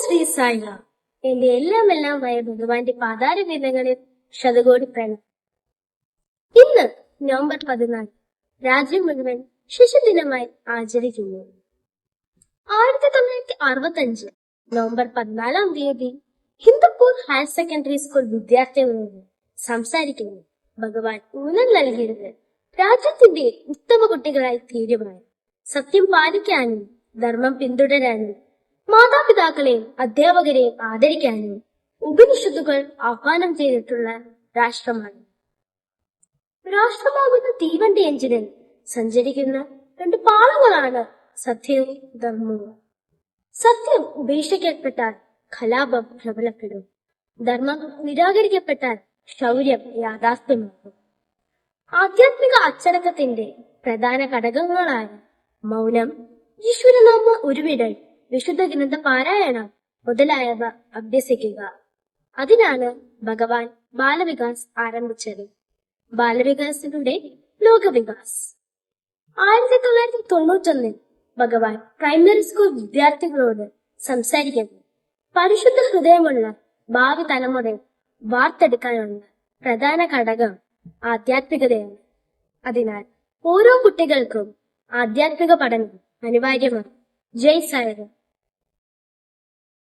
ശ്രീ സായിറാം. എന്റെ എല്ലാമായ ഭഗവാന്റെ പാതാരവിധങ്ങളിൽ ശതകോടി പ്രണാമം. ഇന്ന് നവംബർ 14 രാജ്യം മുഴുവൻ ശിശുദിനമായി ആചരിക്കുന്നു. 1965 നവംബർ 14 ഹിന്ദുപ്പൂർ ഹയർ സെക്കൻഡറി സ്കൂൾ വിദ്യാർത്ഥികളോട് സംസാരിക്കുന്നു ഭഗവാൻ ഊന്നൽ നൽകിയത് രാജ്യത്തിന്റെ ഉത്തമ കുട്ടികളായി തീരുമാനം, സത്യം പാലിക്കാനും ധർമ്മം പിന്തുടരാനും മാതാപിതാക്കളെയും അധ്യാപകരെയും ആദരിക്കാനും ഉപനിഷത്തുകൾ ആഹ്വാനം ചെയ്തിട്ടുള്ള രാഷ്ട്രമാണ്. രാഷ്ട്രമാകുന്ന തീവണ്ടി എഞ്ചിനിൽ സഞ്ചരിക്കുന്ന രണ്ട് പാളങ്ങളാണ് സത്യവും ധർമ്മവും. സത്യം ഉപേക്ഷിക്കപ്പെട്ടാൽ കലാപം പ്രബലപ്പെടും, ധർമ്മം നിരാകരിക്കപ്പെട്ടാൽ ശൗര്യം യാഥാർത്ഥ്യമാകും. ആധ്യാത്മിക അച്ചടക്കത്തിന്റെ പ്രധാന ഘടകങ്ങളായ മൗനം, ഈശ്വരനാമ ഉരുവിടൽ, വിശുദ്ധ ഗ്രന്ഥ പാരായണം മുതലായവ അഭ്യസിക്കുക. അതിനാണ് ഭഗവാൻ ബാലവികാസ് ആരംഭിച്ചത്. ബാലവികാസിലൂടെ ലോകവികാസ്. 1991 ഭഗവാൻ പ്രൈമറി സ്കൂൾ വിദ്യാർത്ഥികളോട് സംസാരിക്കുന്നു. പരിശുദ്ധ ഹൃദയമുള്ള ഭാവി തലമുറയെ വാർത്തെടുക്കാനുള്ള പ്രധാന ഘടകം ആധ്യാത്മികതയാണ്. അതിനാൽ ഓരോ കുട്ടികൾക്കും ആധ്യാത്മിക പഠനം അനിവാര്യമാണ്. ജയ് സായിറാം.